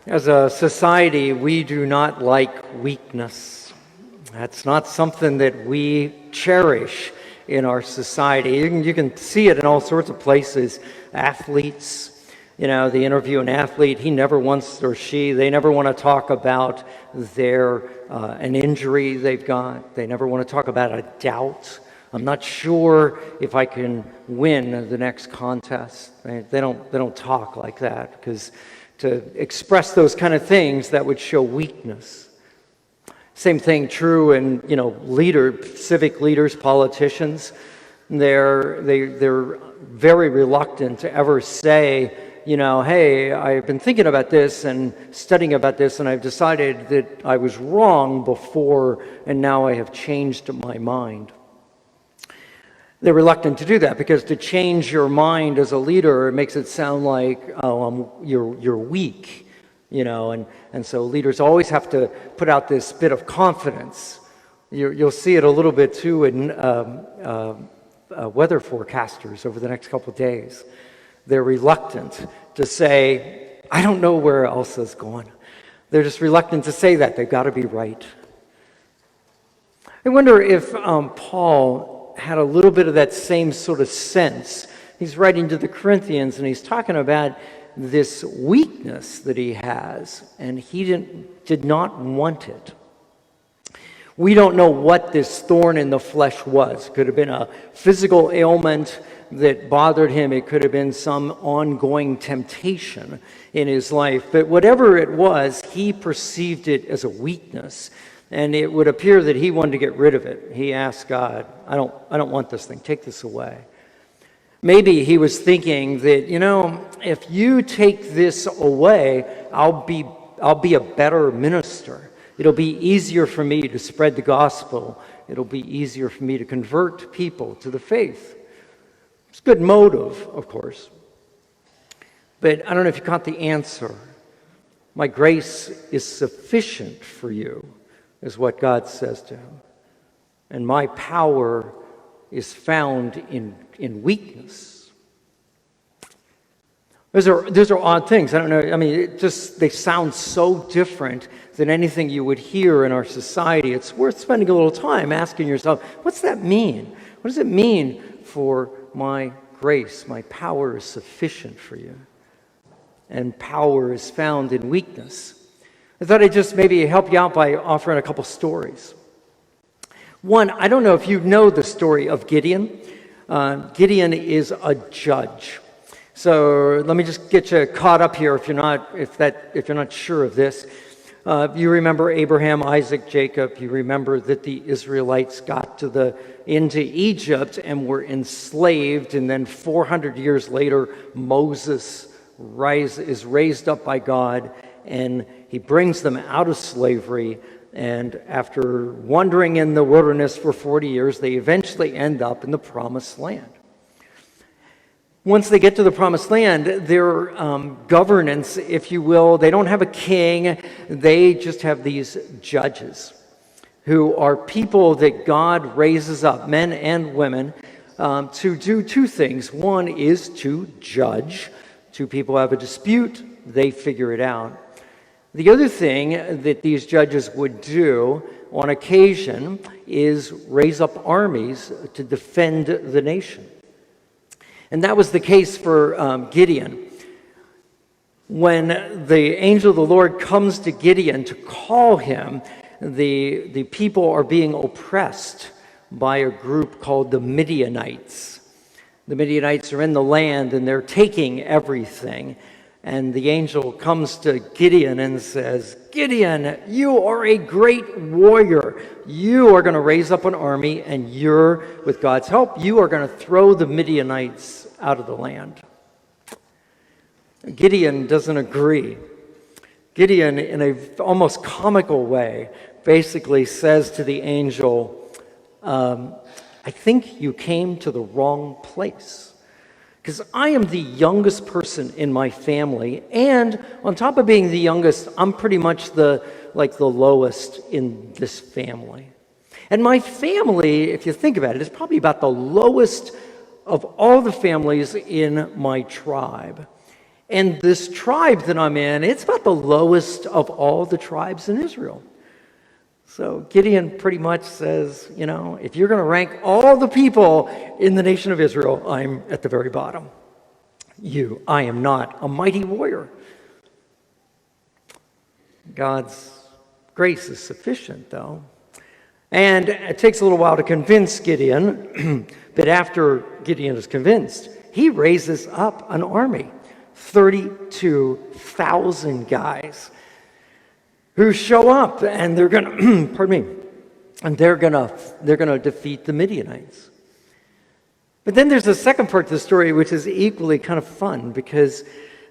As a society, we do not like weakness. That's not something that we cherish in our society. You can see it in all sorts of places. Athletes, they interview an athlete, he never wants, or she, they never want to talk about an injury they've got. They never want to talk about a doubt. I'm not sure if I can win the next contest. They don't talk like that, because to express those kind of things, that would show weakness. Same thing true in, civic leaders, politicians. They're very reluctant to ever say, hey, I've been thinking about this and studying about this, and I've decided that I was wrong before, and now I have changed my mind. They're reluctant to do that, because to change your mind as a leader, it makes it sound like, you're weak, and so leaders always have to put out this bit of confidence. You'll see it a little bit too in weather forecasters over the next couple of days. They're reluctant to say, I don't know where Elsa's going. They're just reluctant to say that. They've got to be right. I wonder if Paul had a little bit of that same sort of sense. He's writing to the Corinthians, and he's talking about this weakness that he has, and he did not want it. We don't know what this thorn in the flesh was. It could have been a physical ailment that bothered him. It could have been some ongoing temptation in his life. But whatever it was, he perceived it as a weakness. And it would appear that he wanted to get rid of it. He asked God, I don't want this thing. Take this away. Maybe he was thinking that, if you take this away, I'll be a better minister. It'll be easier for me to spread the gospel. It'll be easier for me to convert people to the faith. It's a good motive, of course. But I don't know if you caught the answer. My grace is sufficient for you, is what God says to him. And my power is found in weakness. Those are odd things. I don't know. I mean, they sound so different than anything you would hear in our society. It's worth spending a little time asking yourself, what's that mean? What does it mean for my grace? My power is sufficient for you. And power is found in weakness. I thought I'd just maybe help you out by offering a couple stories. One, I don't know if you know the story of Gideon. Gideon is a judge. So let me just get you caught up here if you're not sure of this. You remember Abraham, Isaac, Jacob. You remember that the Israelites got into Egypt and were enslaved, and then 400 years later, Moses is raised up by God, and he brings them out of slavery. And after wandering in the wilderness for 40 years, they eventually end up in the Promised Land. Once they get to the Promised Land, their governance, if you will, they don't have a king. They just have these judges who are people that God raises up, men and women, to do two things. One is to judge. Two people have a dispute, they figure it out. The other thing that these judges would do on occasion is raise up armies to defend the nation. And that was the case for Gideon. When the angel of the Lord comes to Gideon to call him, the people are being oppressed by a group called the Midianites. The Midianites are in the land and they're taking everything. And the angel comes to Gideon and says, Gideon, you are a great warrior. You are going to raise up an army, and with God's help, you are going to throw the Midianites out of the land. Gideon doesn't agree. Gideon, in an almost comical way, basically says to the angel, I think you came to the wrong place. Because I am the youngest person in my family, and on top of being the youngest, I'm pretty much the lowest in this family. And my family, if you think about it, is probably about the lowest of all the families in my tribe. And this tribe that I'm in, it's about the lowest of all the tribes in Israel. So Gideon pretty much says, if you're going to rank all the people in the nation of Israel, I'm at the very bottom. I am not a mighty warrior. God's grace is sufficient, though. And it takes a little while to convince Gideon, but after Gideon is convinced, he raises up an army, 32,000 guys who show up, and they're going to, pardon me, and they're going to defeat the Midianites. But then there's a second part to the story, which is equally kind of fun, because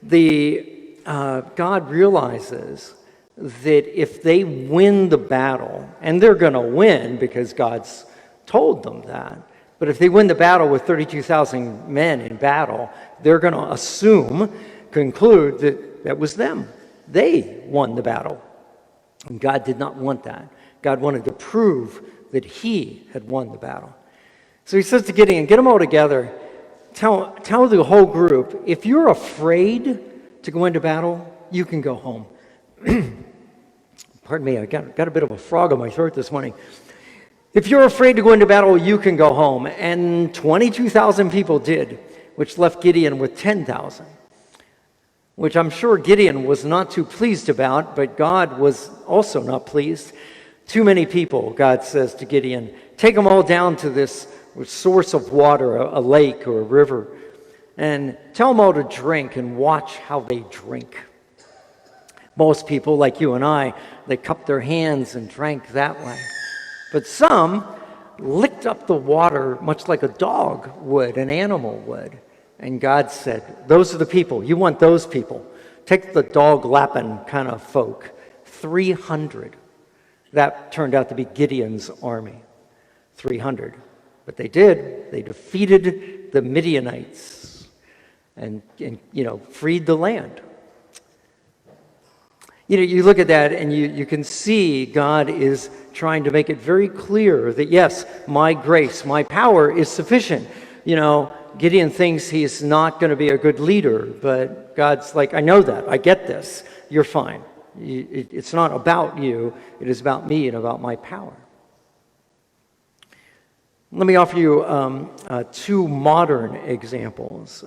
God realizes that if they win the battle, and they're going to win because God's told them that, but if they win the battle with 32,000 men in battle, they're going to conclude that that was them. They won the battle. And God did not want that. God wanted to prove that he had won the battle. So he says to Gideon, get them all together. Tell the whole group, if you're afraid to go into battle, you can go home. Pardon me, I got a bit of a frog in my throat this morning. If you're afraid to go into battle, you can go home. And 22,000 people did, which left Gideon with 10,000. Which I'm sure Gideon was not too pleased about, but God was also not pleased. Too many people, God says to Gideon, take them all down to this source of water, a lake or a river, and tell them all to drink and watch how they drink. Most people, like you and I, they cupped their hands and drank that way. But some licked up the water much like a dog would, an animal would. And God said, those are the people. You want those people. Take the dog-lapping kind of folk. 300. That turned out to be Gideon's army. 300. But they did. They defeated the Midianites and freed the land. You look at that and you can see God is trying to make it very clear that, yes, my grace, my power is sufficient. Gideon thinks he's not going to be a good leader, but God's like, I know that. I get this. You're fine. It's not about you. It is about me and about my power. Let me offer you two modern examples.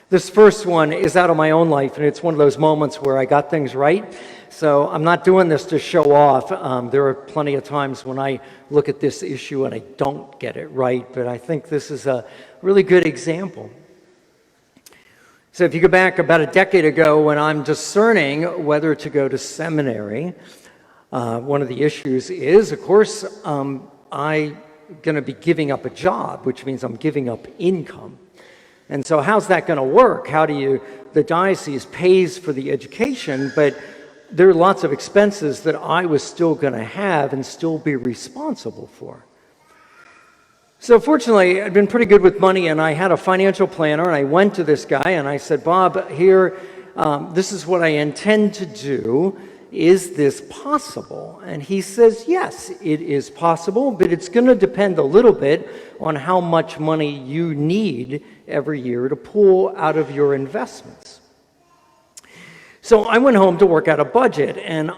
This first one is out of my own life, and it's one of those moments where I got things right. So I'm not doing this to show off. There are plenty of times when I look at this issue and I don't get it right, but I think this is a really good example. So if you go back about a decade ago when I'm discerning whether to go to seminary, one of the issues is, of course, I'm going to be giving up a job, which means I'm giving up income. And so how's that going to work? The diocese pays for the education, but there are lots of expenses that I was still going to have and still be responsible for. So fortunately, I'd been pretty good with money, and I had a financial planner, and I went to this guy, and I said, Bob, here, this is what I intend to do. Is this possible? And he says, yes, it is possible, but it's going to depend a little bit on how much money you need every year to pull out of your investments. So I went home to work out a budget, and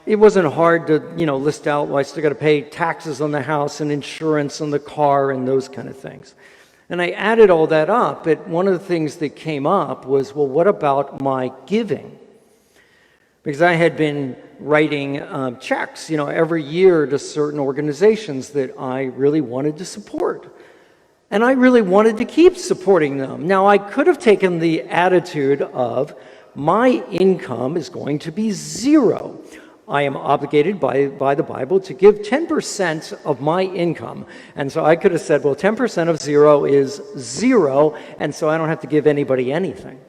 it wasn't hard to, list out, well, I still got to pay taxes on the house and insurance on the car and those kind of things. And I added all that up, but one of the things that came up was, well, what about my giving? Because I had been writing checks, every year to certain organizations that I really wanted to support. And I really wanted to keep supporting them. Now, I could have taken the attitude of, my income is going to be zero. I am obligated by the Bible to give 10% of my income. And so I could have said, well, 10% of zero is zero, and so I don't have to give anybody anything.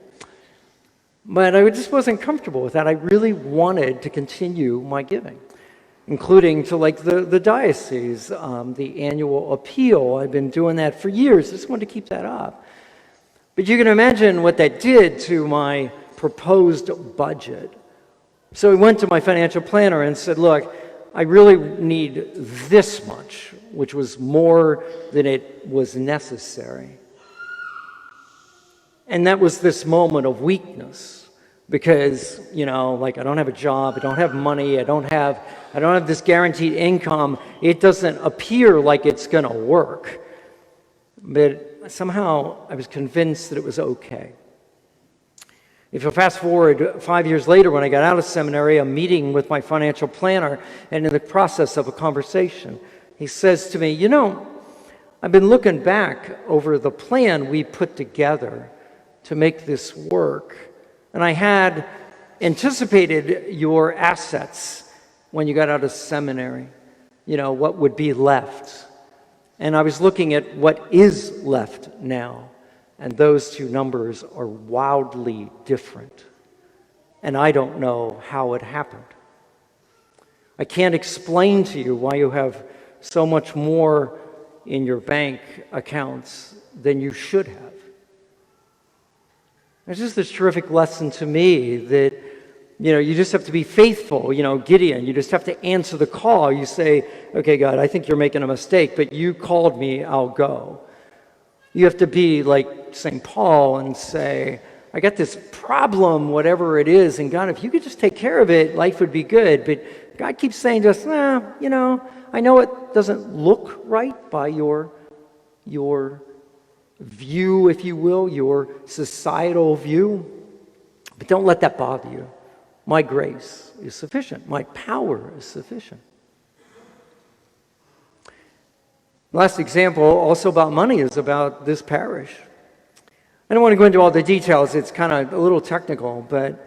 But I just wasn't comfortable with that. I really wanted to continue my giving, including to the diocese, the annual appeal. I've been doing that for years. I just wanted to keep that up. But you can imagine what that did to my proposed budget. So I went to my financial planner and said, look, I really need this much, which was more than it was necessary. And that was this moment of weakness because, like I don't have a job, I don't have money, I don't have this guaranteed income. It doesn't appear like it's going to work. But somehow I was convinced that it was okay. If you fast forward 5 years later, when I got out of seminary, I'm meeting with my financial planner, and in the process of a conversation, he says to me, I've been looking back over the plan we put together to make this work, and I had anticipated your assets when you got out of seminary, what would be left. And I was looking at what is left now. And those two numbers are wildly different. And I don't know how it happened. I can't explain to you why you have so much more in your bank accounts than you should have. It's just this terrific lesson to me that, you just have to be faithful. Gideon, you just have to answer the call. You say, okay, God, I think you're making a mistake, but you called me, I'll go. You have to be like St. Paul and say, I got this problem, whatever it is, and God, if you could just take care of it, life would be good. But God keeps saying to us, I know it doesn't look right by your view, if you will, your societal view, but don't let that bother you. My grace is sufficient. My power is sufficient. Last example, also about money, is about this parish. I don't want to go into all the details. It's kind of a little technical, but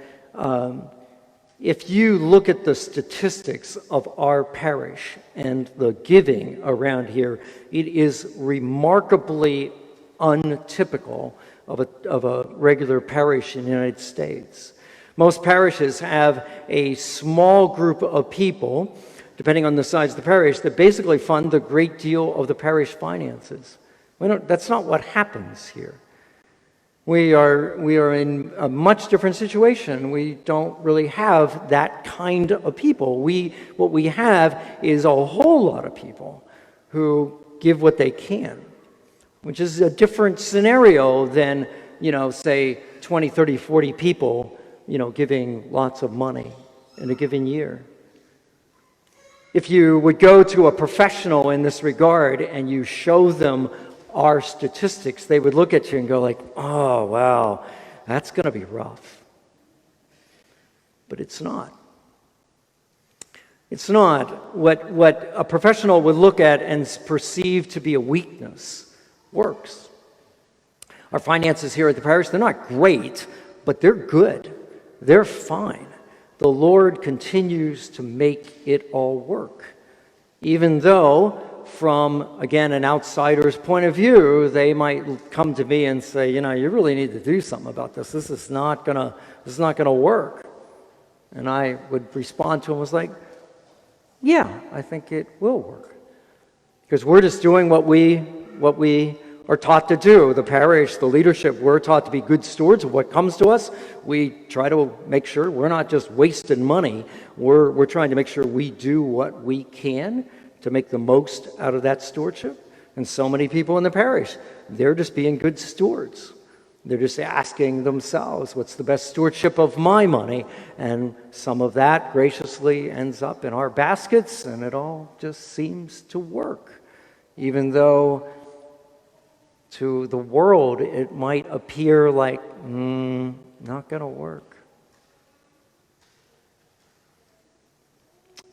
if you look at the statistics of our parish and the giving around here, it is remarkably untypical of a regular parish in the United States. Most parishes have a small group of people, depending on the size of the parish, that basically fund a great deal of the parish finances. That's not what happens here. We are in a much different situation. We don't really have that kind of people. What we have is a whole lot of people who give what they can, which is a different scenario than, say 20, 30, 40 people, giving lots of money in a given year. If you would go to a professional in this regard and you show them our statistics, they would look at you and go like, oh, wow, that's going to be rough. But it's not. It's not. What a professional would look at and perceive to be a weakness works. Our finances here at the parish, they're not great, but they're good. They're fine. The Lord continues to make it all work. Even though, from, again, an outsider's point of view, they might come to me and say, you really need to do something about this. This is not gonna work. And I would respond to him was like, yeah, I think it will work. Because we're just doing what we are taught to do. The parish, the leadership, we're taught to be good stewards of what comes to us. We try to make sure we're not just wasting money. We're trying to make sure we do what we can to make the most out of that stewardship. And so many people in the parish, they're just being good stewards. They're just asking themselves, what's the best stewardship of my money? And some of that graciously ends up in our baskets, and it all just seems to work. Even though to the world it might appear like, not going to work.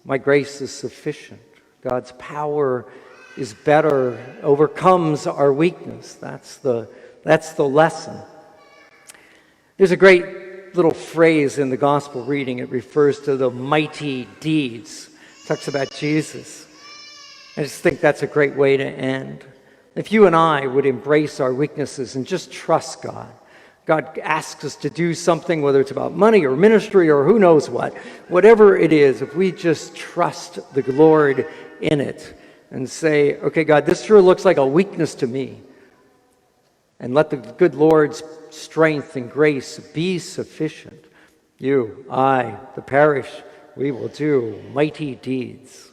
My grace is sufficient. God's power is better, overcomes our weakness. That's the lesson. There's a great little phrase in the gospel reading. It refers to the mighty deeds. It talks about Jesus. I just think that's a great way to end. If you and I would embrace our weaknesses and just trust God. God asks us to do something, whether it's about money or ministry or who knows what. Whatever it is, if we just trust the Lord in it and say, okay, God, this sure looks like a weakness to me. And let the good Lord's strength and grace be sufficient. You, I, the parish, we will do mighty deeds.